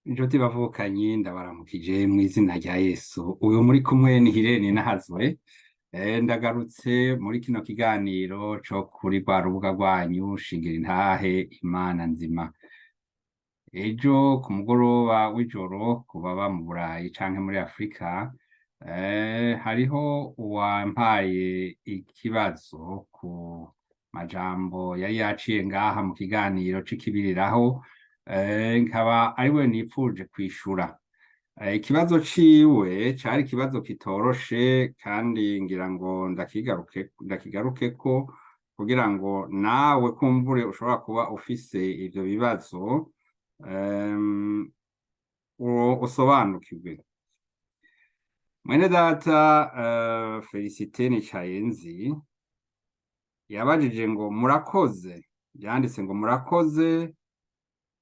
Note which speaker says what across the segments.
Speaker 1: Inshuti bavukanye ndabaramukije mw'izina rya Yesu. Uyu muri kumwe ni Irene Nahazwe. Ndagarutse muri kino kiganiro co kuri rwa rubuga rwanyu Shingira Intahe Imana Nzima. Ejo ku mugoroba w'ijoro ku baba mu Burayi canke muri Afrika, hariho uwampaye ikibazo ku majambo yari yaciye ngaha mu kiganiro c'ikibiriraho, nkaba ariwe nipfuje kwishura. Ikibazo ciwe cari ikibazo kitoroshe kandi ngira ngo ndakigarukeko kugira ngo nawe kumbure ushobora kuba ufise ivyo bibazo usobanukirwe. Mwene data Felicite Nicayenzi yabajije ngo murakoze, yanditse ngo murakoze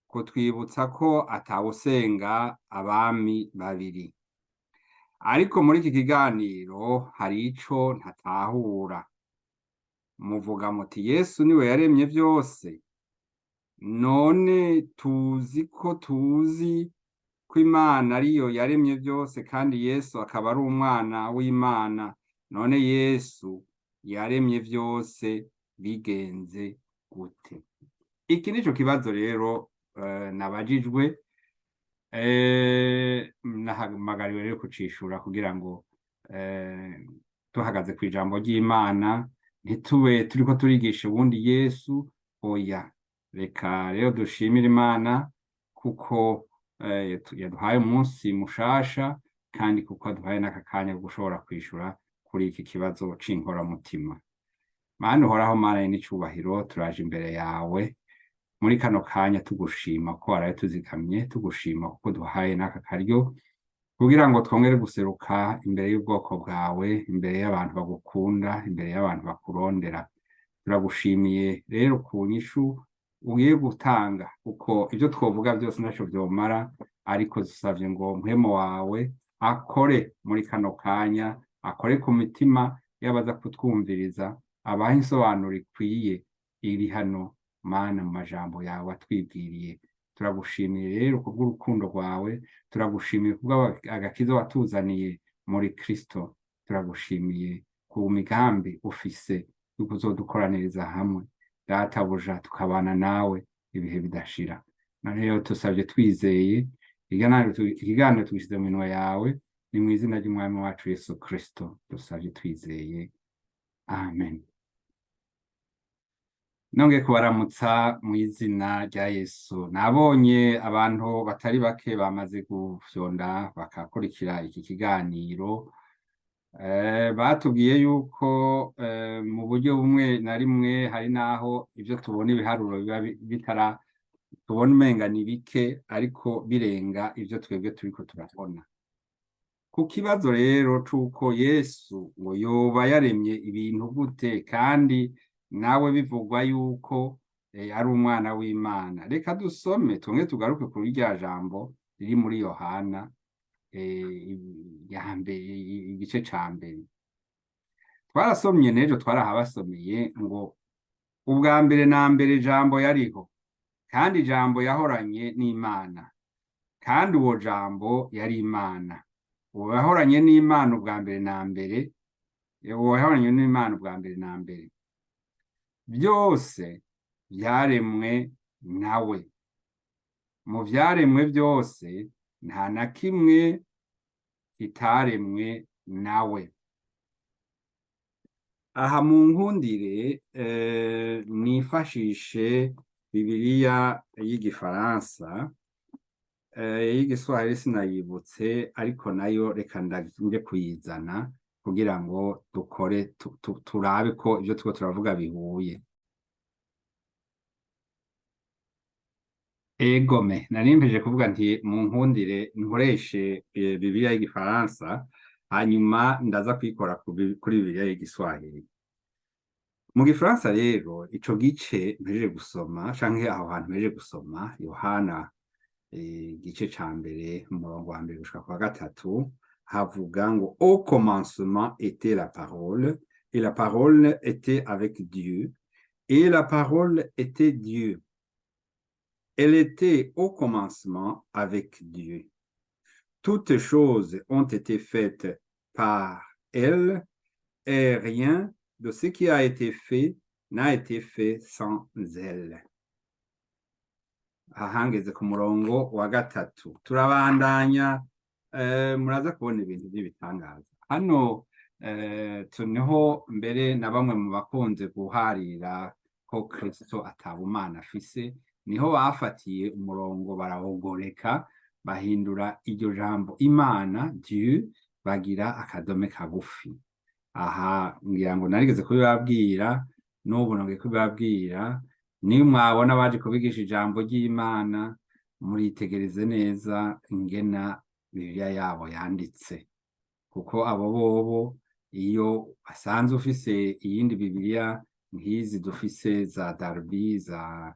Speaker 1: kutwibutsa ko atawusenga abami babiri. Ariko muri iki kiganiro hari ico ntatahura. Muvuga muti Yesu niwe yaremye vyose. None tuzi ko Imana ariyo yaremye vyose kandi Yesu akaba ari umwana w'Imana. None Yesu yaremye vyose bigenze gute? Iki nico kibazo rero nabajijwe, nahamagariwe rero kucishura kugira ngo tuhagaze kw'ijambo ry'Imana ntitube turiko turigisha uwundi Yesu. Oya, reka rero dushimire Imana kuko yaduhaye umunsi mushasha kandi kuko yaduhaye n'aka kanya ko gushobora kwishura kuri iki kibazo c'inkoramutima. Mana uhoraho, Mana n'icubahiro, turaje imbere yawe muri kano kanya tugushima ko waraye tuzigamye, tugushima kuko duhaye n'aka karyo kugira ngo twongere guseruka imbere y'ubwoko bwawe, imbere y'abantu bagukunda, imbere y'abantu bakurondera. Turagushimiye rero ku nyishu ugiye gutanga, kuko ivyo twovuga vyose ntaco vyomara, ariko dusavye ngo mpwemu wawe akore muri kano kanya, akore ku mitima y'abaza kutwumviriza, abaha insobanuro ikwiye iri hano Mana mu majambo yawe atwibwiriye. Turagushimiye rero kubw'urukundo rwawe, turagushimiye kubw'agakiza watuzaniye muri Kristo, turagushimiye ku migambi ufise yuko uzodukoraniriza hamwe databuja tukabana nawe ibihe bidashira. None rero tusavye twizeye, ikiganiro tugishize mu minwe yawe, ni mw'izina ry'umwami wacu Yesu Kristo dusavye twizeye, amen. Nongeye kubaramutsa mw'izina rya Yesu. Nabonye abantu batari bake bamaze gufyonda bakakurikira iki kiganiro. Batubwiye yuko mu buryo bumwe na rimwe hari naho ivyo tubona ibiharuro biba tubona umenga ni bike, ariko birenga ivyo twebwe turiko turabona. Ku kibazo rero c'uko Yesu ngo yoba yaremye ibintu gute kandi nawe bivugwa yuko ari umwana w'Imana, reka dusome tumwe tugaruke kuri rya jambo riri muri Yohana igice ca mbere. Twarasomye n'ejo twarahabasomeye ngo ubwa mbere na mbere jambo yariho, kandi jambo yahoranye n'Imana, kandi uwo jambo yari Imana. Uwo yahoranye n'Imana ubwa mbere na mbere, uwo yahoranye n'Imana ubwa mbere na mbere. Byose vyaremwe nawe. Mu vyaremwe vyose nta na kimwe kitaremwe nawe. Aha mu nkundire nifashishe Bibiliya y'igifaransa, y'igiswahili sinayibutse, ariko nayo reka nje kuyizana kugira ngo dukore turabe ko ivyo turiko turavuga bihuye. Egome, narimpeje kuvuga nti mu nkundire nkoreshe Bibiliya y'igifaransa, hanyuma ndaza kwikora kuri Bibiliya y'igiswahili. Mu gifaransa rero ico gice mpejeje gusoma canke aho hantu mpejeje gusoma Yohana igice ca mbere umurongo wa mbere gushika kwa gatatu, havuga ngo au commencement était la parole, et la parole était avec Dieu, et la parole était Dieu. Elle était au commencement avec Dieu. Toutes choses ont été faites par elle, et rien de ce qui a été fait n'a été fait sans elle. Ahangeze ku murongo wa gatatu turabandanya, muraza kubona ibintu by'ibitangaza hano. Niho mbere na bamwe mu bakunze guharira ko Kristo atabumana afise, niho bafatiye umurongo barawugoreka, bahindura iryo jambo Imana Dieu, bagira akadome kagufi. Aha ngira ngo narigeze kubibabwira, n'ubu nongeye kubibabwira. Niyo mwabona baje kubigisha ijambo ry'Imana, muritegereze neza ingena Bibiliya yabo yanditse, kuko abo bobo iyo asanzwe ufise iyindi Bibiliya nk'izi dufise za Darby, za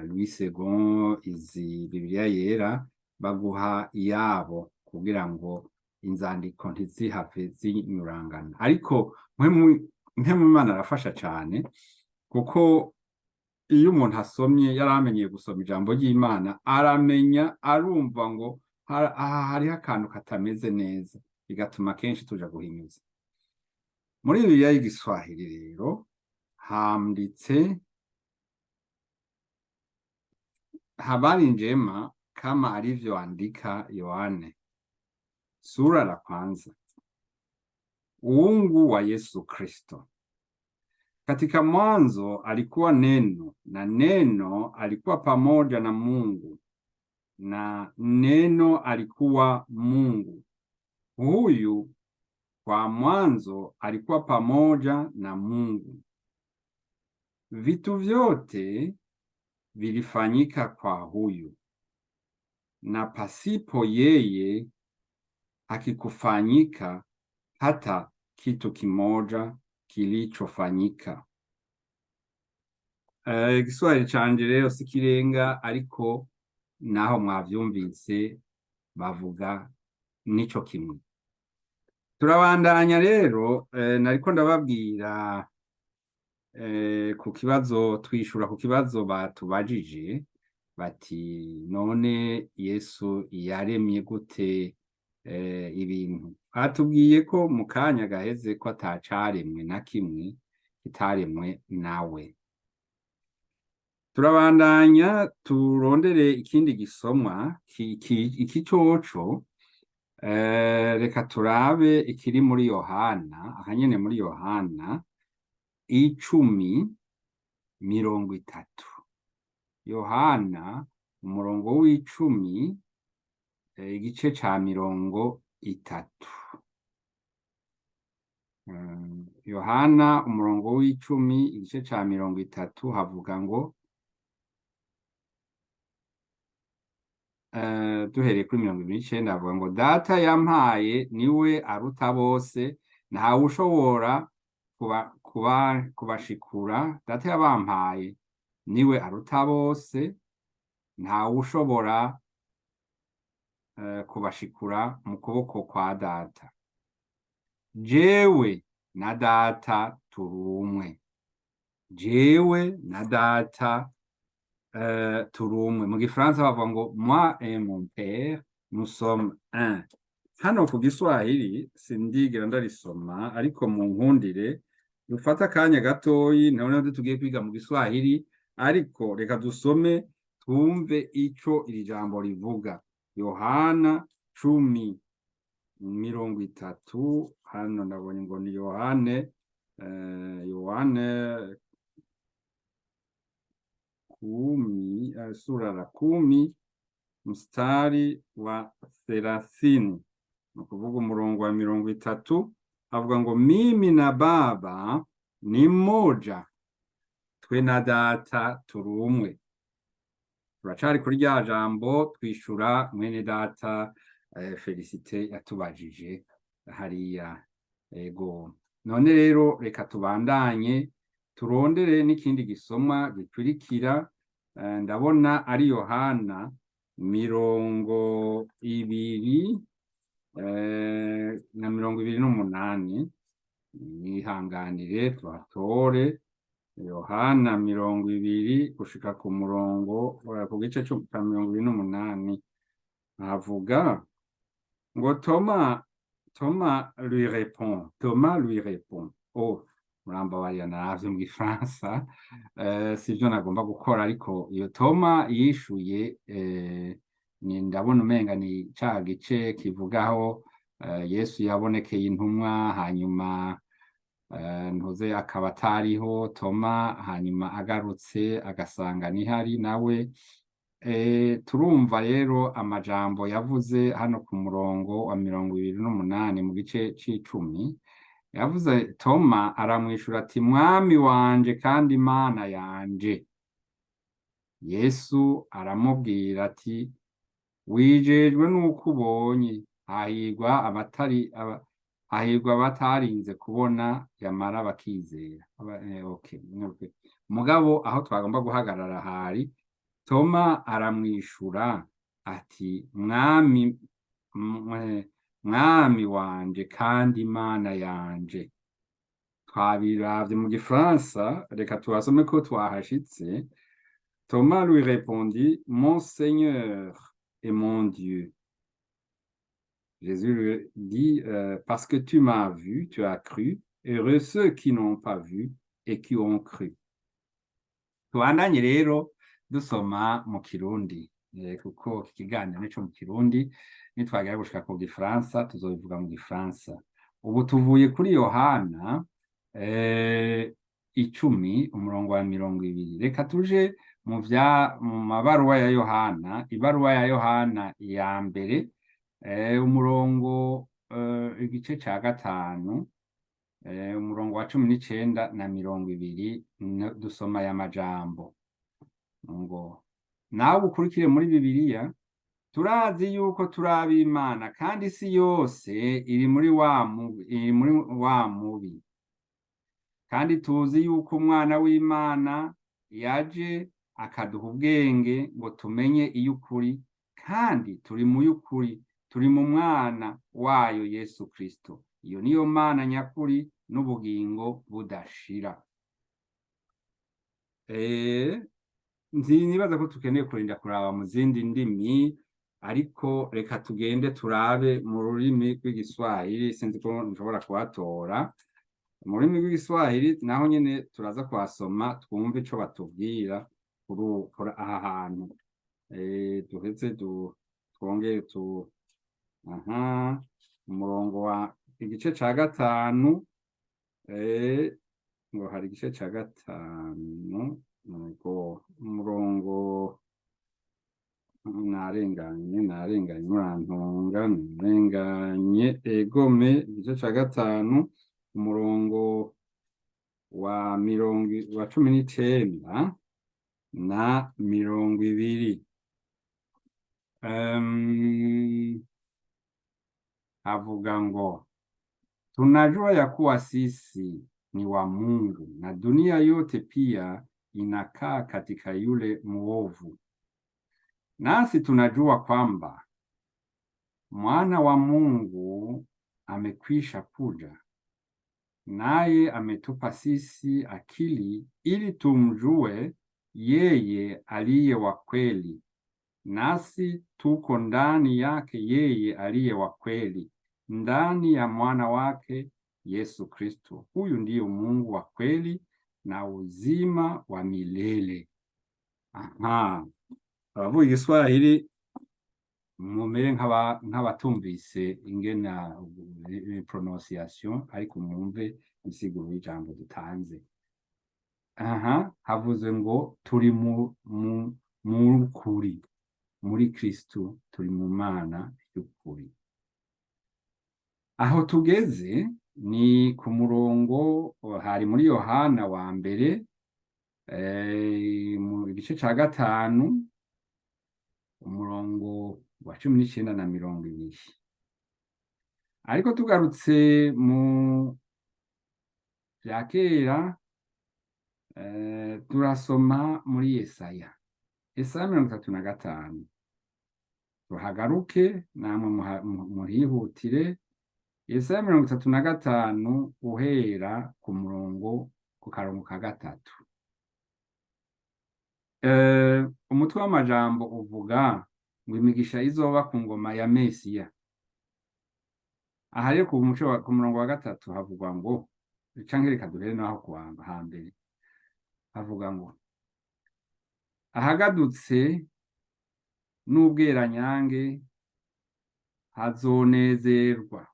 Speaker 1: Louis II, izi Bibiliya yera, baguha iyabo kugira ngo inzandiko ntizihave zinyurangana. Ariko Imana arafasha cane, kuko iyo umuntu asomye yaramenyeye gusoma ijambo ry'Imana, aramenya, arumva ngo aha hariho akantu katameze neza, bigatuma kenshi tuja guhinyuza. Muri Bibiliya y'igiswahili rero handitse habari njema kama alivyoandika Yohane sura la kwanza. Uungu wa Yesu Kristo. Katika mwanzo alikuwa neno, na neno alikuwa pamoja na Mungu, na neno alikuwa Mungu. Huyu kwa mwanzo alikuwa pamoja na Mungu. Vitu vyote vilifanyika kwa huyu, na pasipo yeye hakikufanyika hata kitu kimoja kilichofanyika. Igiswahili canje rero sikirenga, ariko naho mwavyumvise bavuga nico kimwe. Turabandanya rero, nariko ndababwira ku kibazo, twishura ku kibazo batubajije bati none Yesu yaremye gute ibintu. Batubwiye ko mu kanya gaheze ko atacaremwe na kimwe kitaremwe nawe. Turabandanya turondere ikindi gisomwa, iki coco, reka turabe ikiri muri Yohana, ahanyene muri Yohana 10:30. Yohana umurongo w'10, igice ca 30. Yohana umurongo w'10, igice ca 30, havuga ngo, duhereye kuri 29, havuga ngo data yampaye niwe aruta bose, ntawe ushobora kubashikura. Data yabampaye niwe aruta bose, ntawe ushobora kubashikura mu kuboko kwa data. Jewe na data turumwe. Jewe na data turumwe. Mu Gifaransa bavuga ngo moi et mon père nous sommes un. Hano ku Giswahili sindigera ndarisoma, ariko mu nkundire dufata akanya gatoyi, none tugiye kwiga mu Giswahili, ariko reka dusome twumve ico iri jambo rivuga. Yohana 10:30. Hano ndabonye ngo ni Yohane 10, sura la 10 mstari wa 30, ni kuvuga umurongo wa 30. Avuga ngo mimi na Baba ni mmoja, twe na data turumwe. Turacari kuri rya jambo twishura mwene data Felicite yatubajije hariya. Ego, none rero reka tubandanye turondere n'ikindi gisomwa gikurikira. Ndabona ari Yohana 20:28. Nihanganire tuhatore. Yohana 20 gushika ku murongo ku gice ca 28 havuga ngo Thomas lui répond, oh murambabarira naravye mu gifaransa sivyo nagomba gukora, ariko iyo Toma yishuye ni ndabona umenga ni ca gice kivugaho Yesu yabonekeye intumwa, hanyuma ntuze akaba atariho Toma, hanyuma agarutse agasanga nihari nawe. Turumva rero amajambo yavuze hano ku murongo wa 28 mu gice c'icumi, yavuze Toma aramwishura ati mwami wanje kandi Imana yanje. Yesu aramubwira ati wijejwe nuko ubonye, hahirwa abatarinze kubona yamara bakizera. Okay. Mugabo aho twagomba guhagarara hari Toma aramwishura ati mwami wanje kandi Imana yanje. Twabiravye mu gifaransa, reka tubasome ko twahashitse. Thomas lui répondit, mon Seigneur et mon Dieu. Jésus lui dit, parce que tu m'as vu, tu as cru, heureux ceux qui n'ont pas vu et qui ont cru. Tubandanye rero dusoma mu Kirundi, kuko ikiganiro nico mu Kirundi, nitwagera gushika ku Gifaransa tuzobivuga mu Gifaransa. Ubu tuvuye kuri Yohana 10 umurongo wa 20. Reka tuje mu mabaruwa ya Yohana, ibaruwa ya Yohana ya mbere, umurongo igice ca 5, umurongo wa 19 na 20, dusoma aya majambo ngo nawe ukurikire muri Bibiliya, turazi yuko turi Imana kandi isi yose iri muri wa mubi, kandi tuzi yuko umwana w'Imana yaje akaduha ubwenge ngo tumenye iy'ukuri, kandi turi mu y'ukuri, turi mu mwana wayo Yesu Kristo. Iyo niyo Mana nyakuri n'ubugingo budashira. Nibaza ko tukeneye kurinda kuraba mu zindi ndimi, ariko reka tugende turabe mu rurimi rw'igiswahili. Sinzi ko nshobora kuhatora mu rurimi rw'igiswahili, naho nyene turaza kuhasoma twumve ico batubwira kuri aha hantu. Duheze twongere umurongo wa igice ca 5, ngo hari igice ca 5 ngo umurongo narenganye narenganye egome, igice ca 5 umurongo wa 19 na 20. Avuga ngo tunajua ya kuwa sisi ni wa Mungu na dunia yote pia inakaa katika yule muovu. Nasi tunajua kwamba mwana wa Mungu amekwisha kuja, naye ametupa sisi akili ili tumjue yeye aliye wa kweli, nasi tuko ndani yake yeye aliye wa kweli, ndani ya mwana wake Yesu Kristo. Huyu ndiye Mungu wa kweli na uzima wa milele. Abavuga Igiswahili mumere nk'abatumvise ingena prononciation, ariko mwumve insiguro y'ijambo dutanze. Havuze ngo turi mu kuri, muri Kristo, turi mu Mana y'ukuri. Aho tugeze ni ku murongo hari muri Yohana wa mbere, mu gice ca 5 umurongo wa 19 na 20. Ariko tugarutse mu vya kera, turasoma muri Yesaya 35. Tuhagaruke namwe muhihutire. Yesaya 35 uhera ku murongo ku karongo ka 3. umutwe w'amajambo uvuga ngo imigisha izoba ku ngoma ya Mesiya. Aha rero ku murongo wa gatatu havugwa ngo, canke reka duhere naho kuwamba hambere, havuga ngo ahagadutse n'ubweranyange hazonezerwa,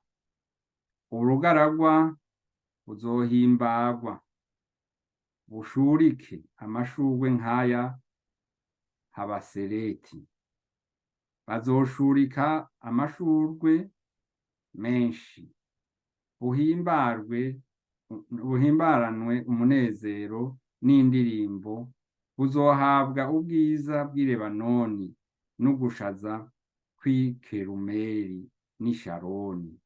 Speaker 1: urugaragwa buzohimbagwa, bushurike amashurwe nk'aya Habasereti. Bazoshurika amashurwe menshi, buhimbaranwe umunezero n'indirimbo, buzohabwa ubwiza bw'i Lebanoni n'ugushaza kw'i Kerumeli n'i Sharoni.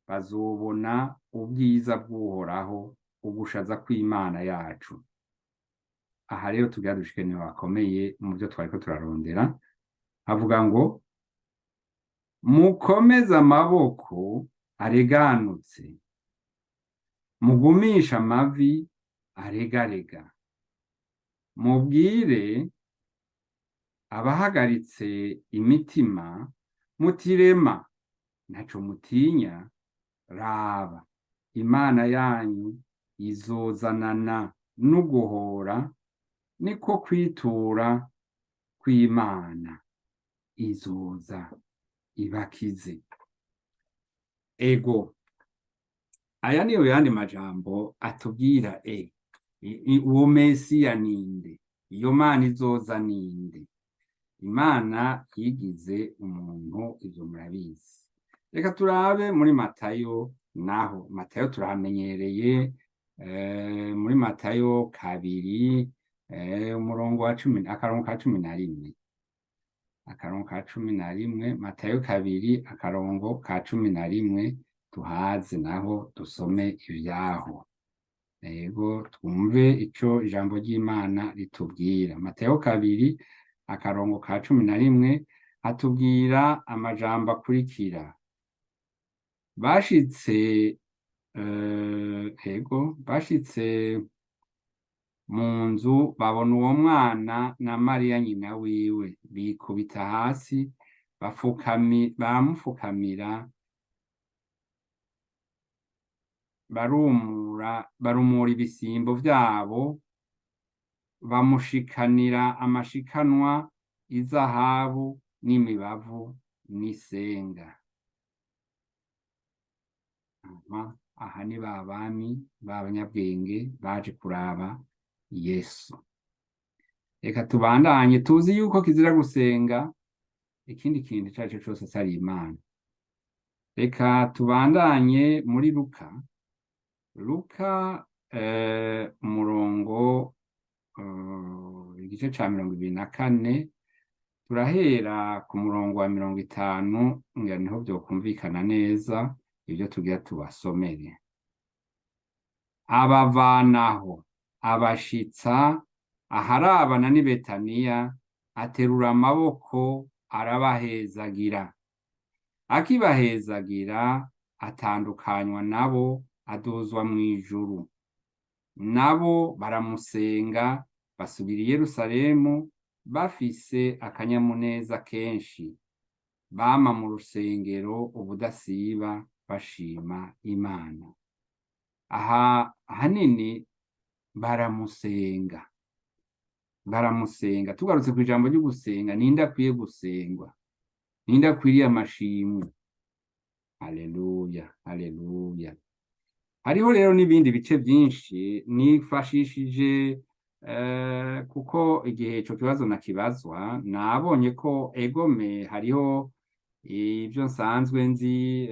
Speaker 1: Bazobona ubwiza bw'Uhoraho, ugushaza kw'Imana yacu. Aha rero tugira dushike niho hakomeye mu byo twariko turarondera, havuga ngo mukomeze amaboko areganutse, mugumisha amavi aregarega, mubwire abahagaritse imitima mutirema, ntaco mutinya, raba Imana yanyu izozanana n'uguhora, niko kwitura kw'Imana, izoza ibakize. Ego, aya niyo yandi majambo atubwira uwo Mesiya ninde, iyo Mana izoza ninde. Imana yigize umuntu, ivyo murabizi. Reka turabe muri Matayo naho. Matayo turahamenyereye, muri Matayo 2 umurongo wa 10 akarongo ka 11, akarongo ka 11, Matayo 2 akarongo ka 11, tuhaze naho dusome ivyaho. Ego twumve ico ijambo ry'Imana ritubwira. Matayo 2 akarongo ka 11 atubwira amajambo akurikira. Bashitse mu nzu babona uwo mwana na Mariya nyina wiwe, bikubita hasi baramupfukamira, barumura ibisimbo vyabo, bamushikanira amashikanwa, izahabu n'imibavu n'isenga. Aha ni ba bami b'abanyabwenge baje kuraba Yesu. Reka tubandanye. Tuzi yuko kizira gusenga ikindi kintu ico arico cose atari Imana. Reka tubandanye muri Luka umurongo igice ca 24, turahera ku murongo wa 50, ngira niho vyokumvikana neza ibyo tugira tubasomere. Abavanaho abashitsa aharabana n'i Betaniya, aterura amaboko arabahezagira. Akibahezagira atandukanywa nabo, aduzwa mw'ijuru. Nabo baramusenga, basubira i Yerusalemu bafise akanyamuneza kenshi, bama mu rusengero ubudasiba bashima Imana. Aha hanini baramusenga. Tugarutse ku ijambo ryo gusenga, ninde akwiye gusengwa? Ninde akwiriye amashimwe? Haleluya, haleluya. Hariho rero n'ibindi bice byinshi nifashishije, kuko igihe ico kibazo nakibazwa, nabonye ko egome hariho ivyo nsanzwe nzi,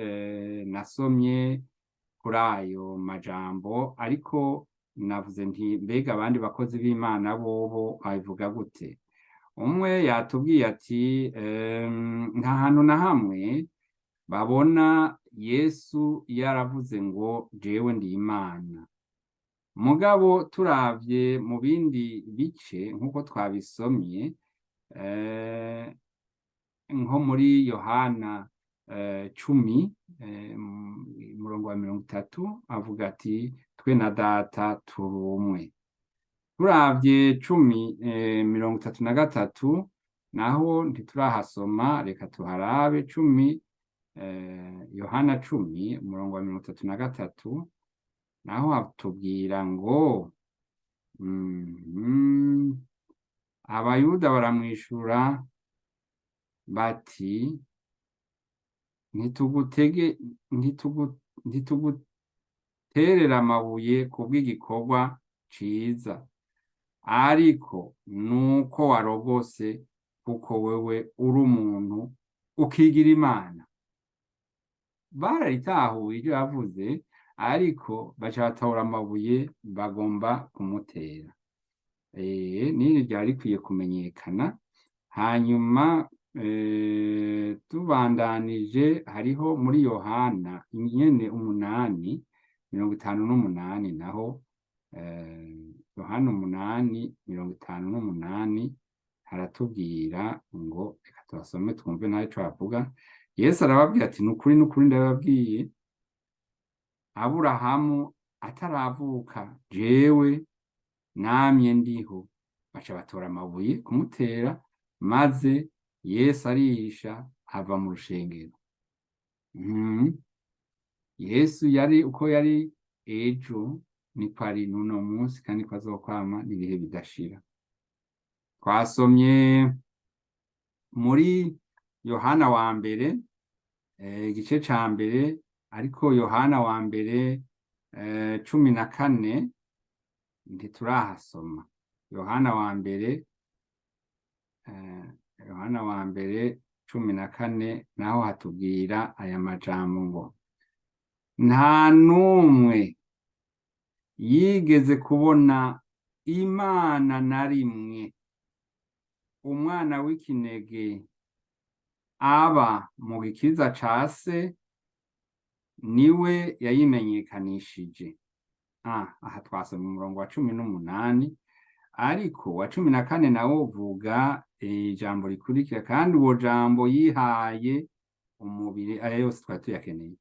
Speaker 1: nasomye kuri ayo majambo, ariko navuze nti mbega abandi bakozi b'Imana bobo babivuga gute? Umwe yatubwiye ati nta hantu na hamwe babona Yesu yaravuze ngo jewe ndi Imana. Mugabo turavye mu bindi bice nk'uko twabisomye, nko muri Yohana 10 umurongo wa 30 avuga ati twe na Data turi umwe. turavye 10:33 naho ntiturahasoma, reka tuharabe 10, Yohana 10:33 naho hatubwira ngo abayuda baramwishura bati ntituguterera amabuye kubw'igikorwa ciza, ariko nuko warogose kuko wewe uri umuntu ukigira Imana. Bararitahuye ivyo yavuze, ariko baca batora amabuye bagomba kumutera. Niri ryari rikwiye kumenyekana. Hanyuma tubandanije, hariho muri Yohana nyene 8:58 naho Yohana 8:58 haratubwira ngo, reka tubasome twumve naho ico bavuga. Yesu arababwira ati nukuri nukuri ndababwiye, Aburahamu ataravuka jewe namye ndiho. Baca batora amabuye kumutera, maze Yesu arihisha ava mu rushengero. Yesu yari uko yari ejo niko ari n'uno munsi, kandi ko azokwama n'ibihe bidashira. Twasomye muri Yohana wa mbere igice ca mbere, ariko Yohana wa mbere 14 ntiturahasoma. Yohana wa mbere 14 naho hatubwira aya majambo ngo, nta numwe yigeze kubona Imana na rimwe, umwana w'ikinege aba mu gikiza ca se niwe yayimenyekanishije. Aha twasoma umurongo wa 18, ariko wa 14 nawo uvuga ijambo rikurikira, kandi uwo jambo yihaye umubiri. Aya yose twari tuyakeneye.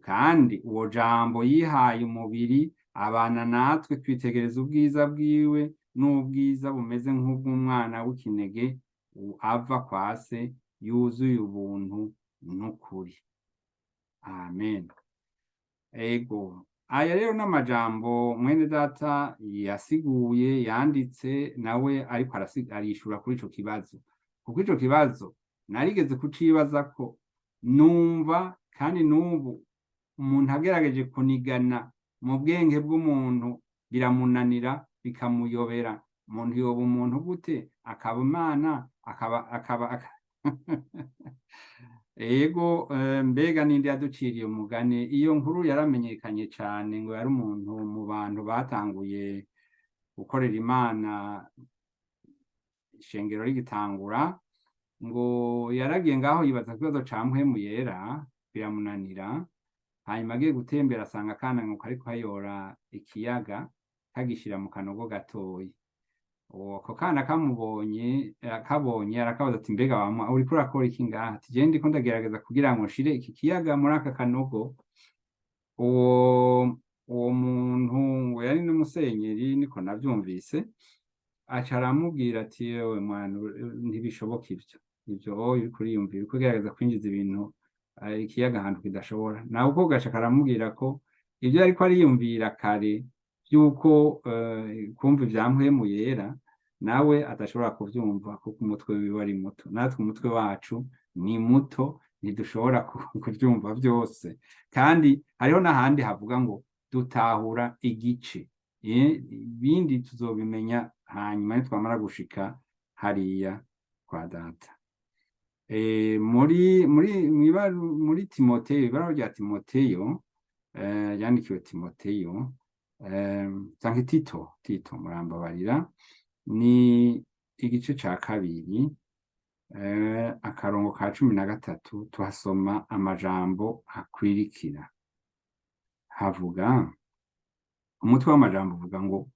Speaker 1: Kandi uwo jambo yihaye umubiri abana natwe, twitegereza ubwiza bwiwe, n'ubwiza bumeze nk'ubw'umwana w'ikinege ava kwa se, yuzuye ubuntu n'ukuri. Amen. Ego, aya rero n'amajambo mwene data yasiguye, yanditse nawe, ariko arishura kuri ico kibazo, kuko ico kibazo narigeze kucibaza ko numva, kandi n'ubu umuntu agerageje kunigana mu bwenge bw'umuntu biramunanira, bikamuyobera. Umuntu yoba umuntu gute akaba Imana, akaba ego. Mbega ninde yaduciriye umugani? Iyo nkuru yaramenyekanye cyane, ngo yari umuntu mu bantu batanguye gukorera Imana ishengero rigitangura, ngo yaragiye ngaho yibaza ikibazo ca mpwemu yera, biramunanira. Hanyuma agiye gutembera asanga akana ngo kariko kayora ikiyaga, kagishira mu kanogo gatoyi. Ako kana kabonye arakabaza ati, mbega wamwa uriko urakora iki ngaha? Ati, je ndiko ndagerageza kugira ngo nshire iki kiyaga muri aka kanogo. Uwo muntu ngo yari n'umusenyeri, niko navyumvise. Aca aramubwira ati, yewe mwana, ntibishoboka ivyo uriko uriyumvira, uriko ugerageza kwinjiza ibintu ikiyaga ahantu kidashobora. Nawe uko gaca karamubwira ko ivyo yariko ariyumvira kare yuko kumva ivya mpwemu yera, nawe adashobora kuvyumva, kuko umutwe wiwe ari muto. Natwe umutwe wacu ni muto, ntidushobora kuvyumva vyose. Kandi hariho n'ahandi havuga ngo dutahura igice, ibindi tuzobimenya hanyuma nitwamara gushika hariya kwa data. Muri Timoteyo, ibara rya Timoteyo, yandikiwe Timoteyo, canke Tito murambabarira, ni igice ca 2, akarongo ka 13, tuhasoma amajambo akwirikira. Havuga, umutwe w'amajambo uvuga ngo,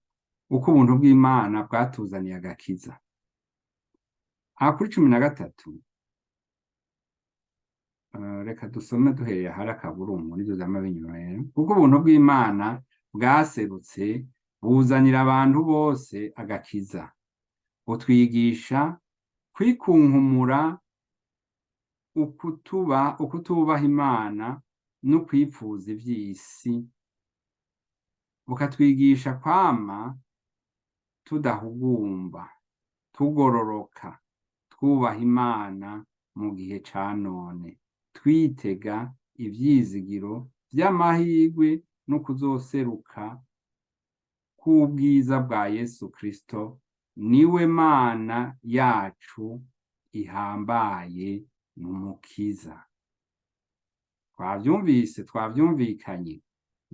Speaker 1: uko ubuntu bw'Imana bwatuzaniye agakiza. Kuri 13, reka dusome duhereye ahari akaburungu, nivyo vyama binyuranye. Kuko ubuntu bw'Imana bwaserutse buzanira abantu bose agakiza, butwigisha kwikunkumura ukutubaha Imana no kwipfuza ivy'isi, bukatwigisha kwama tudahugumba, tugororoka, twubaha Imana mu gihe ca none, twitega ivyizigiro vy'amahirwe no kuzoseruka k'ubwiza bwa Yesu Kristo, niwe Mana yacu ihambaye n'umukiza. Twavyumvikanye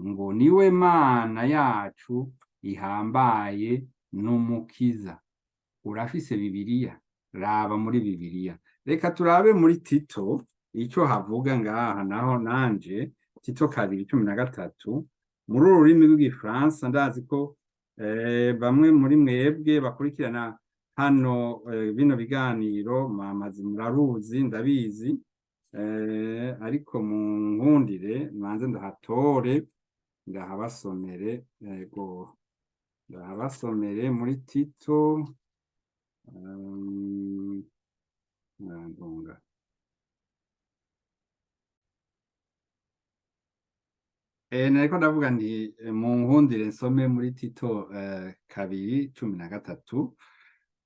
Speaker 1: ngo niwe Mana yacu ihambaye n'umukiza. Urafise Bibiliya? Raba muri Bibiliya. Reka turabe muri Tito ico havuga ngaha, naho nanje Tito 2:13 muri ururimi rw'igifaransa. Ndazi ko bamwe muri mwebwe bakurikirana hano bino biganiro muraruzi, ndabizi, ariko mu nkundire manze ndahatore ndahabasomere. Yego, ndahabasomere muri Tito nandunga nariko ndavuga nti mu nkundire nsome muri Tito 2:13.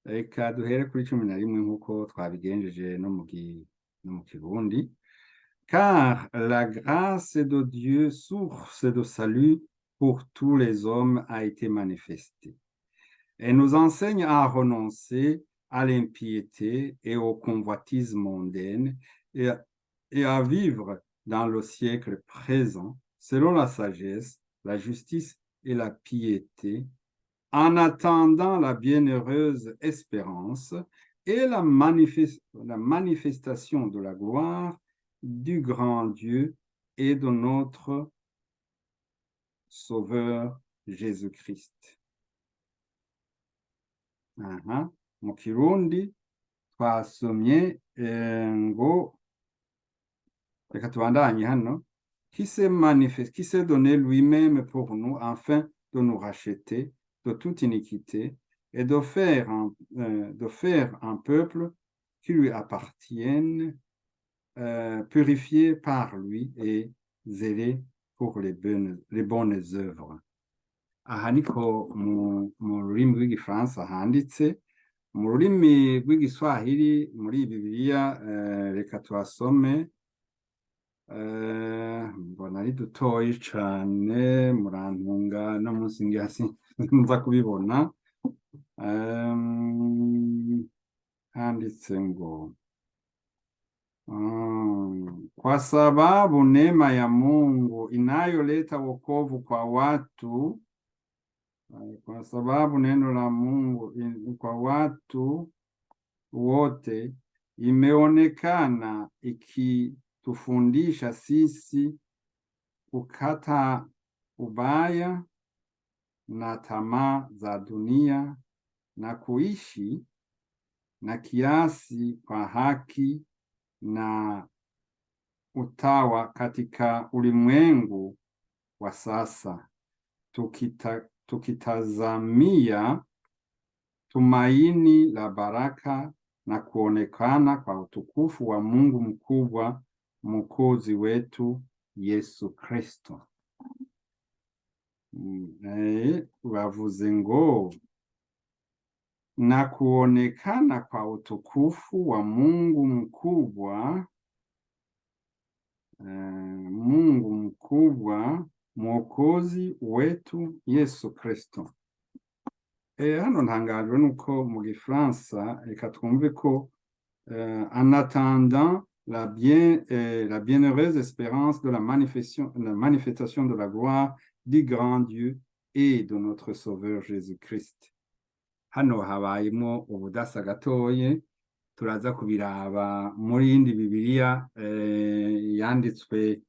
Speaker 1: Reka duhere kuri 11 nk'uko twabigenjeje no mu Kirundi. Car la grâce de Dieu, source de salut pour tous les hommes, a été manifestée et nous enseigne à renoncer à l'impiété et aux convoitises mondaines et à vivre dans le siècle présent selon la sagesse, la justice et la piété, en attendant la bienheureuse espérance et la manifestation de la gloire du grand Dieu et de notre Sauveur Jésus-Christ. Mu Kirundi twasomye ngo, reka tubandanye hano. Qui s'est donné lui-même pour nous afin de nous racheter de toute iniquité et de faire un peuple qui lui appartienne, purifié par lui et zélé pour les bonnes œuvres. Aha niko mu rurimi rw'igifaransa handitse. Mu rurimi rw'igiswahili muri Bibiliya reka tuhasome. Mbona ari dutoyi cane, murantunga no munsi ngihasi nza kubibona. Handitse ngo kwa sababu neema ya Mungu inayoleta wokovu kwa watu, kwa sababu neno la Mungu kwa watu wote imeonekana ikitufundisha sisi kukata ubaya na tamaa za dunia na kuishi na kiasi kwa haki na utawa katika ulimwengu wa sasa, tukitazamia tumaini la baraka na kuonekana kwa utukufu wa Mungu mkubwa, Mwokozi wetu Yesu Kristo. Bavuze ngo na kuonekana kwa utukufu wa Mungu mkubwa, Mungu mkubwa, Mwokozi wetu Yesu Kristo. Hano ntangajwe nuko mu Gifaransa reka twumve ko en attendant la bienheureuse espérance de la manifestation de la gloire du grand Dieu et de notre Sauveur Jésus-Christ. Hano habayemo ubudasa gatoye, turaza kubiraba muri yindi Bibiliya yanditswe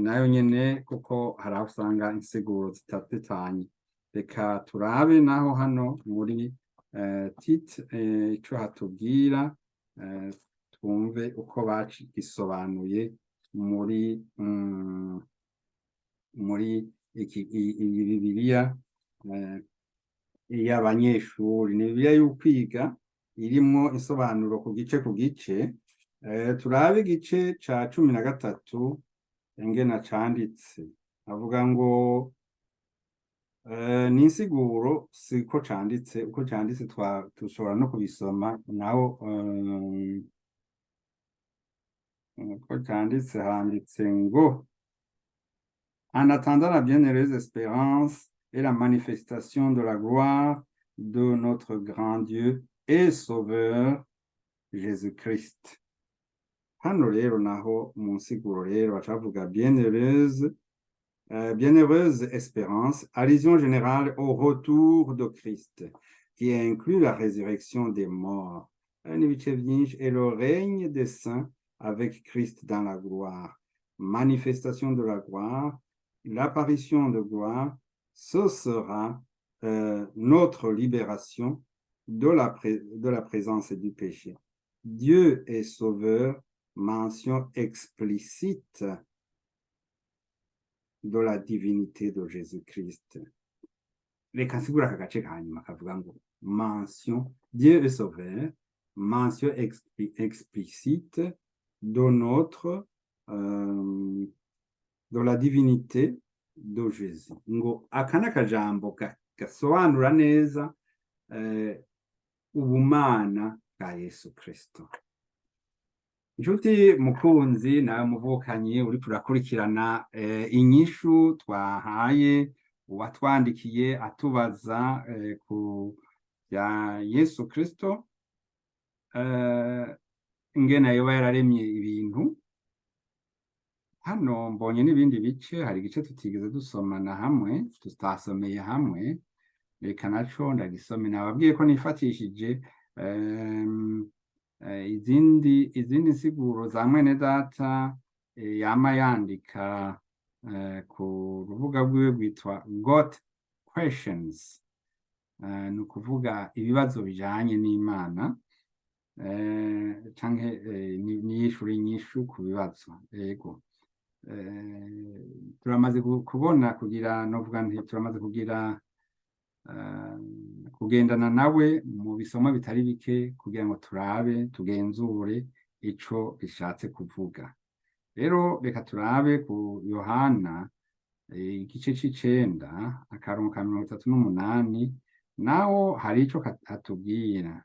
Speaker 1: nayo nyene, kuko hari usanga insiguro zitatanye. Reka turabe naho hano muri Tito ico hatubwira, twumve uko bagisobanuye muri iyi Bibiliya eh, iy'abanyeshuri. Ni Bibiliya y'ukwiga irimwo insobanuro ku gice. Turabe igice ca 13 ingene canditse. Avuga ngo n'insiguro siko canditse, uko canditse dushobora no kubisoma naho uko canditse handitse ngo en attendant la bienheureuse espérance et la manifestation de la gloire de notre grand Dieu et Sauveur Jésus-Christ. Hano rero naho mu nsiguro rero bacavuga bienheureuse espérance, allusion générale au retour de Christ, qui inclut la résurrection des morts, n'ibice byinshi, et le règne des saints avec Christ dans la gloire. Manifestation de la gloire, l'apparition de gloire, ce sera notre libération de la présence du péché. Dieu est sauveur, mention explicite de la divinité de Jésus-Christ. Reka nsigura aka gace ka nyuma kavuga ngo mention Dieu est sauveur, mention explicite de la divinité de Jésus. Ngo aka n'akajambo gasobanura neza ubumana bwa Yesu Kristo. Inshuti mukunzi nawe muvukanyi uri turakurikirana inyishu twahaye uwatwandikiye atubaza ku ya Yesu Kristo, ingene yoba yararemye ibintu. Hano mbonye n'ibindi bice, hari igice tutigeze dusomana hamwe, tutasomeye hamwe, reka naco ndagisome. Nababwiye ko nifatishije izindi nsiguro za mwene data yama yandika ku rubuga rwiwe rwitwa Got Questions, ni ukuvuga ibibazo bijanye n'Imana, canke niyishura inyishu ku bibazo. Yego, turamaze kubona kugira novuga nti turamaze kugira kugendana nawe mu bisomo bitari bike kugira ngo turabe tugenzure ico bishatse kuvuga. Rero reka turabe ku Yohana igice c'9 akarongo ka 38 naho hari ico hatubwira.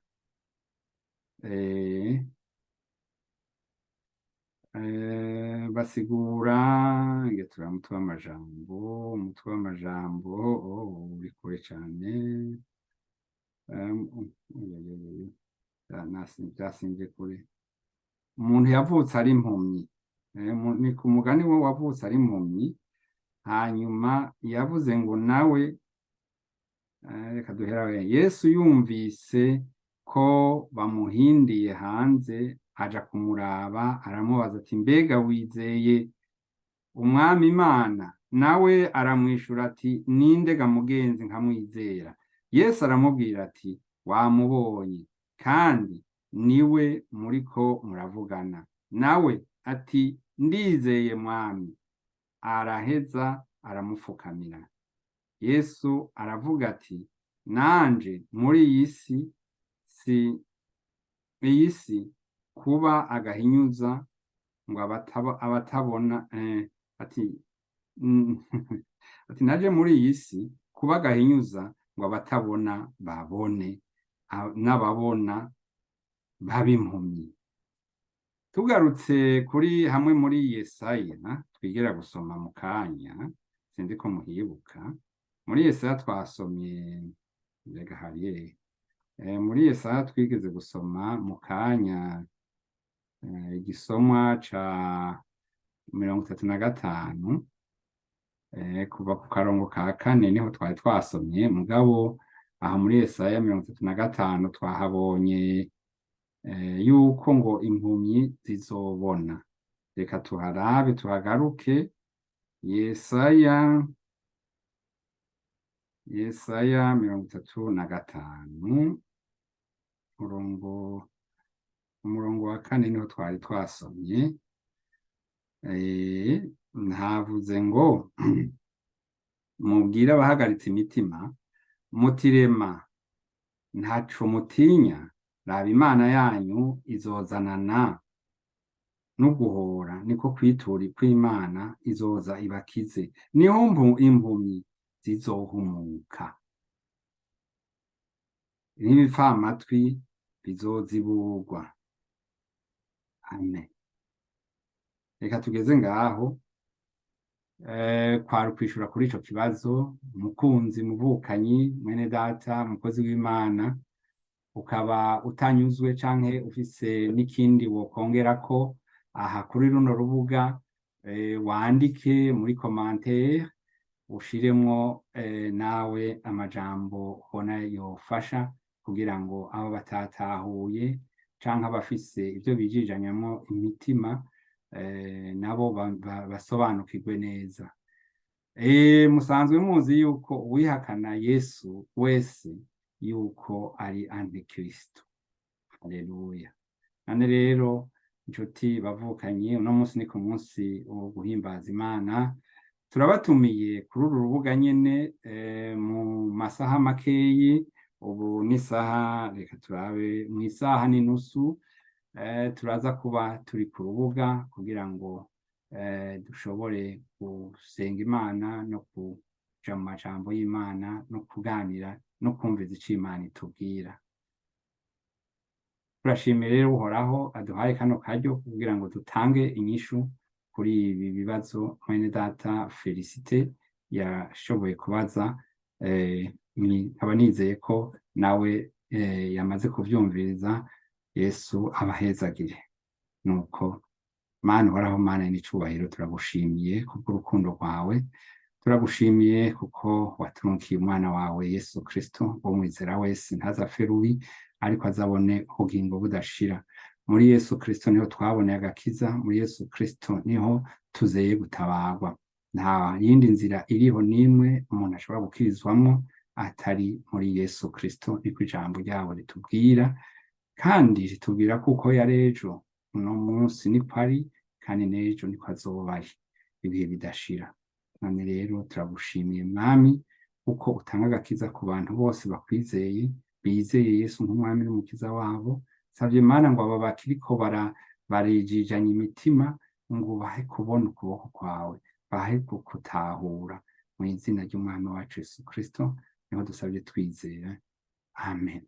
Speaker 1: Basigura ngetura umutwe w'amajambo uri kure cane, byasinze kure. Umuntu yavutse ari impumyi, ni ku mugani wo wavutse ari impumyi, hanyuma yavuze ngo nawe reka duhera Yesu yumvise ko bamuhindiye hanze aja kumuraba, aramubaza ati mbega wizeye umwami Imana? Nawe aramwishura ati ninde ga mugenzi nkamwizera? Yesu aramubwira ati wamubonye kandi niwe muriko muravugana. Nawe ati ndizeye mwami. Araheza aramupfukamira. Yesu aravuga ati nanje muri iyi si kuba agahinyuza ngo abatabona ati naje muri iyi si kuba agahinyuza ngo abatabona babone, n'ababona babimpumyi. Tugarutse kuri hamwe muri Yesaya twigera gusoma mu kanya, sinzi ko muhibuka. Muri Yesaya twasomye, mbega hariye muri Yesaya twigeze gusoma mu kanya igisomwa ca 35 kuva ku karongo ka 4 niho twari twasomye. Mugabo aha muri Yesaya 35 twahabonye yuko ngo impumyi zizobona. Reka tuharabe tuhagaruke. Yesaya 35 umurongo wa 4 niho twari twasomye. Ntavuze ngo mubwire abahagaritse imitima mutirema ntaco mutinya, raba Imana yanyu izozanana n'uguhora, niko kwitura kw'Imana izoza ibakize, niho impumyi zizohumuka, n'ibipfamatwi bizoziburwa. Amen. Reka tugeze ngaho, kwari kwishura kuri ico kibazo. Mukunzi, muvukanyi, mwene data, mukozi w'Imana, ukaba utanyuzwe canke ufise n'ikindi wokongerako aha kuri runo rubuga, wandike muri commentaire ushiremwo nawe amajambo ubona yofasha kugira ngo abo batatahuye canke abafise ivyo bijijanyamwo imitima nabo basobanukirwe neza. Musanzwe muzi yuko uwihakana Yesu wese yuko ari antikristo. Haleluya. None rero inshuti bavukanye, uno munsi ni ku munsi wo guhimbaza Imana. Turabatumiye kuri uru rubuga nyene mu masaha makeyi. Ubu ni saha, reka turabe, mw'isaha n'inusu turaza kuba turi ku rubuga kugira ngo dushobore gusenga Imana no kuja mu majambo y'Imana no kuganira no kumviza ico Imana itubwira. Turashimira rero Uhoraho aduhaye kano karyo kugira ngo dutange inyishu kuri ibi bibazo mwene data Felicite yashoboye kubaza. Nkaba nizeye ko nawe yamaze kuvyumviriza. Yesu abahezagire. Nuko Mana, Uhoraho Mana n'icubahiro, turagushimiye kubw'urukundo rwawe, turagushimiye kuko waturunkiye umwana wawe Yesu Kristo, umwizera wese ntazapfe rubi ariko azabone ubugingo budashira. Muri Yesu Kristo niho twaboneye agakiza, muri Yesu Kristo niho tuzeye gutabarwa. Nta yindi nzira iriho n'imwe umuntu ashobora gukirizwamwo atari muri Yesu Kristo, niko ijambo ryabo ritubwira, kandi ritubwira kuko yari ejo, uno munsi niko ari, kandi n'ejo niko azoba ari, ibihe bidashira. None rero turagushimiye Mwami kuko utanga agakiza ku bantu bose bakwizeye, bizeye Yesu nk'umwami n'umukiza wabo. Savye Mana ngo aba bakiriko barijijanya imitima, ngo bahe kubona ukuboko kwawe, bahe kukutahura. Mu izina ry'umwami wacu Yesu Kristo niho dusabye twizera. Amen.